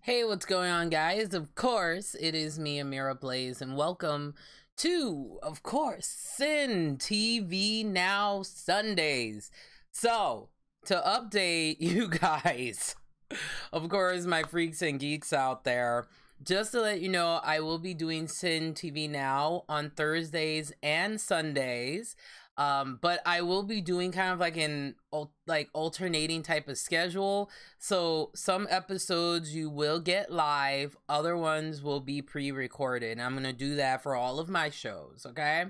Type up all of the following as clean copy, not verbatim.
Hey, what's going on, guys? Of course, it is me, Amira Blaze, and welcome to, of course, Sin TV Now Sundays. So, to update you guys, of course, my freaks and geeks out there, just to let you know, I will be doing Sin TV Now on Thursdays and Sundays. But I will be doing kind of like an alternating type of schedule. So some episodes you will get live, other ones will be pre-recorded. I'm gonna do that for all of my shows, okay?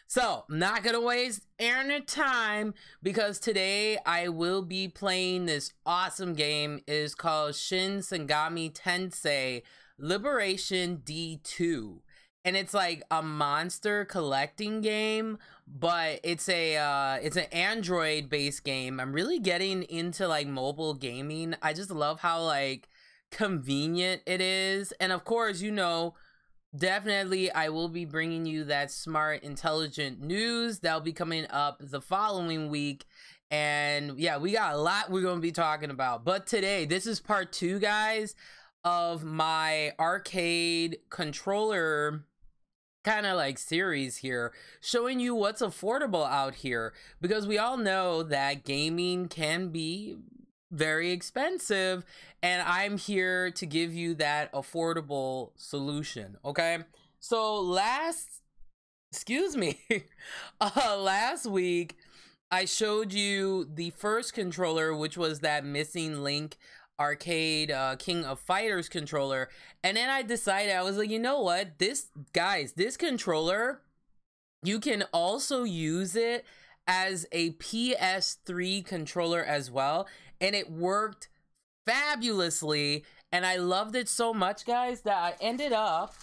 So I'm not gonna waste any time because today I will be playing this awesome game. It is called Shin Megami Tensei Liberation D2. And it's like a monster collecting game, but it's an Android based game. I'm really getting into like mobile gaming. I just love how like convenient it is. And of course, you know, definitely I will be bringing you that smart, intelligent news that'll be coming up the following week. And yeah, we got a lot we're going to be talking about. But today, this is part 2, guys, of my arcade controller kind of like series here, showing you what's affordable out here, because we all know that gaming can be very expensive, and I'm here to give you that affordable solution. Okay, so last week I showed you the first controller, which was that Missing Link arcade King of Fighters controller, and then I decided, I was like, you know what, this controller, you can also use it as a PS3 controller as well, and it worked fabulously, and I loved it so much, guys, that I ended up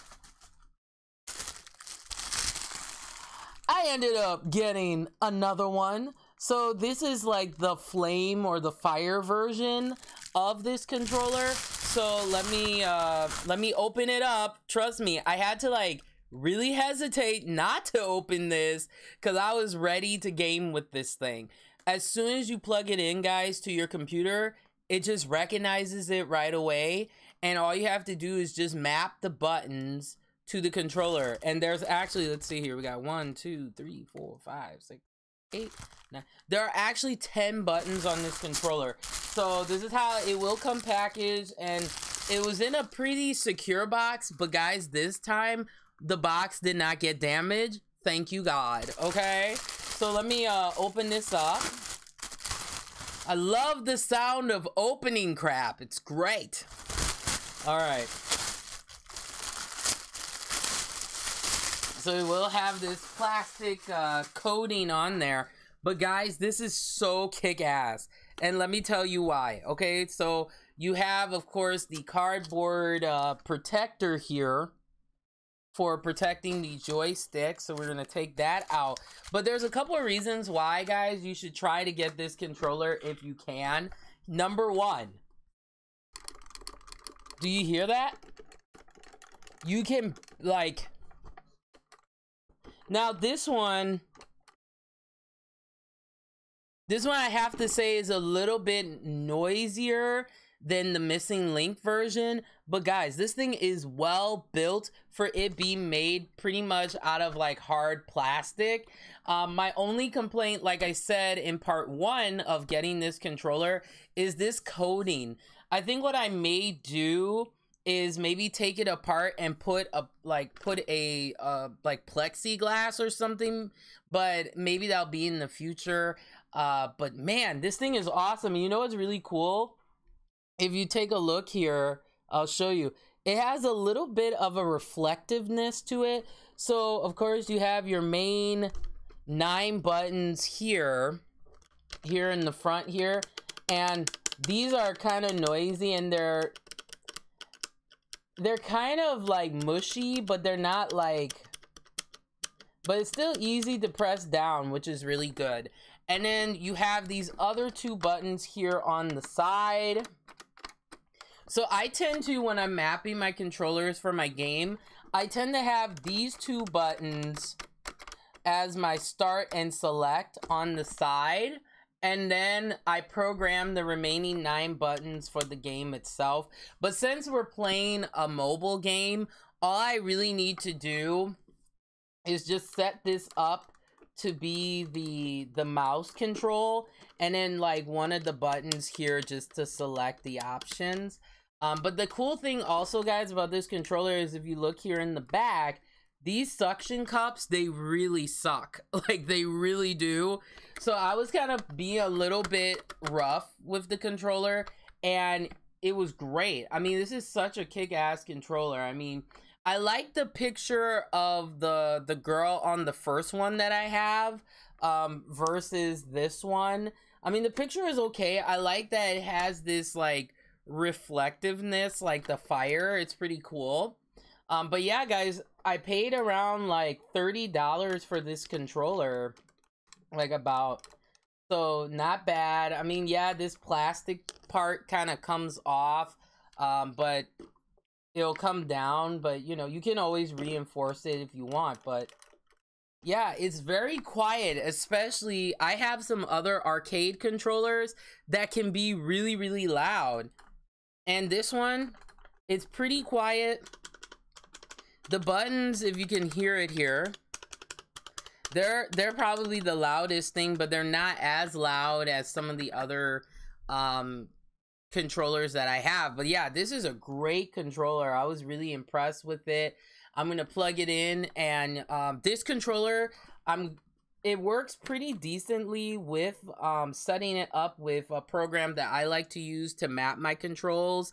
getting another one. So this is like the flame or the fire version of this controller. So let me open it up. Trust me, I had to like really hesitate not to open this because I was ready to game with this thing. As soon as you plug it in, guys, to your computer, it just recognizes it right away, and all you have to do is just map the buttons to the controller. And there's actually, let's see here, we got 1 2 3 4 5 6 8 9. There are actually 10 buttons on this controller. So this is how it will come packaged, and it was in a pretty secure box, but guys, this time the box did not get damaged, thank you God. Okay, so let me open this up. I love the sound of opening crap, it's great. All right, so we will have this plastic coating on there. But guys, this is so kick-ass. And let me tell you why. Okay, so you have, of course, the cardboard protector here for protecting the joystick. So we're going to take that out. But there's a couple of reasons why, guys, you should try to get this controller if you can. Number 1. Do you hear that? You can, like... Now, this one I have to say is a little bit noisier than the Missing Link version, but guys, this thing is well built for it being made pretty much out of like hard plastic. My only complaint, like I said in part 1 of getting this controller, is this coating. I think what I may do is maybe take it apart and put a plexiglass or something, but maybe that'll be in the future. But man, this thing is awesome. You know what's really cool? If you take a look here, I'll show you. It has a little bit of a reflectiveness to it. So of course you have your main 9 buttons here in the front here, and these are kind of noisy, and they're kind of like mushy, but they're not like, but it's still easy to press down, which is really good. And then you have these other 2 buttons here on the side. So I tend to, when I'm mapping my controllers for my game, I tend to have these 2 buttons as my start and select on the side. and then I programmed the remaining 9 buttons for the game itself. But since we're playing a mobile game, all I really need to do is just set this up to be the mouse control, and then like one of the buttons here just to select the options. But the cool thing also, guys, about this controller is if you look here in the back, these suction cups, they really suck. Like, they really do. So I was kind of being a little bit rough with the controller, and it was great. I mean, this is such a kick-ass controller. I mean, I like the picture of the girl on the first one that I have versus this one. I mean, the picture is okay. I like that it has this, like, reflectiveness, like the fire. It's pretty cool. But yeah, guys, I paid around like $30 for this controller, like about, so not bad. I mean, yeah, this plastic part kind of comes off, but it'll come down, but you know, you can always reinforce it if you want. But yeah, it's very quiet, especially I have some other arcade controllers that can be really, really loud, and this one, it's pretty quiet. The buttons, if you can hear it here, they're probably the loudest thing, but they're not as loud as some of the other controllers that I have. But yeah, this is a great controller. I was really impressed with it. I'm gonna plug it in, and this controller, it works pretty decently with setting it up with a program that I like to use to map my controls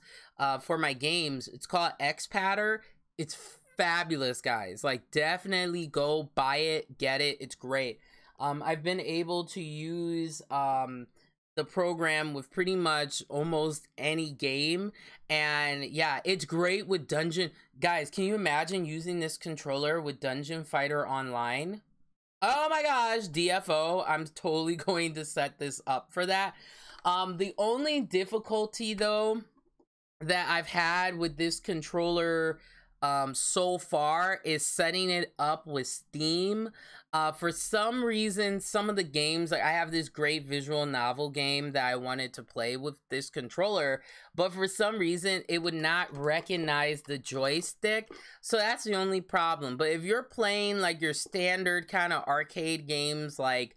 for my games. It's called XPadder. It's fabulous, guys. Like, definitely go buy it, get it. It's great. I've been able to use the program with pretty much almost any game, and yeah, it's great with Dungeon. Guys, can you imagine using this controller with Dungeon Fighter Online? Oh my gosh, DFO. I'm totally going to set this up for that. The only difficulty though that I've had with this controller so far is setting it up with Steam. For some reason, some of the games, like I have this great visual novel game that I wanted to play with this controller, but for some reason it would not recognize the joystick. So that's the only problem. But if you're playing like your standard kind of arcade games, like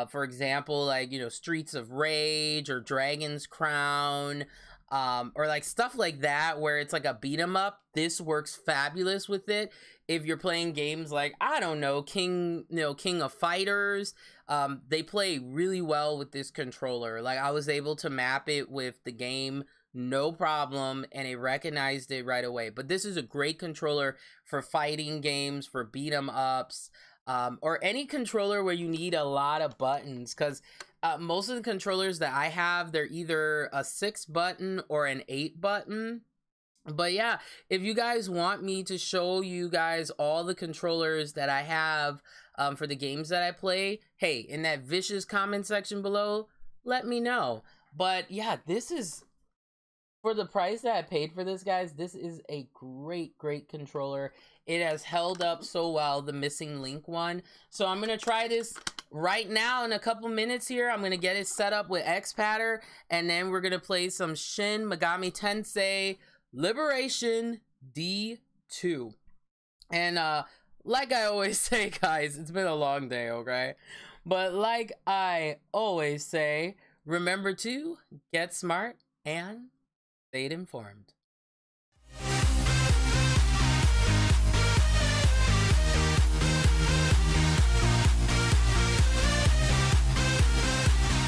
for example, like, you know, Streets of Rage or Dragon's Crown, or like stuff like that where it's like a beat 'em up, this works fabulous with it. If you're playing games like, I don't know, King of Fighters, they play really well with this controller. Like, I was able to map it with the game, no problem, and it recognized it right away. But this is a great controller for fighting games, for beat 'em ups, or any controller where you need a lot of buttons, because most of the controllers that I have, they're either a 6 button or an 8 button. But yeah, if you guys want me to show you guys all the controllers that I have for the games that I play, hey, in that vicious comment section below, let me know. But yeah, this is, for the price that I paid for this, guys, this is a great controller. It has held up so well, the Missing Link one. So I'm gonna try this right now in a couple minutes here. I'm gonna get it set up with XPadder, and then we're gonna play some Shin Megami Tensei Liberation D2. And like I always say, guys, it's been a long day, okay? But like I always say, remember to get smart and stay informed.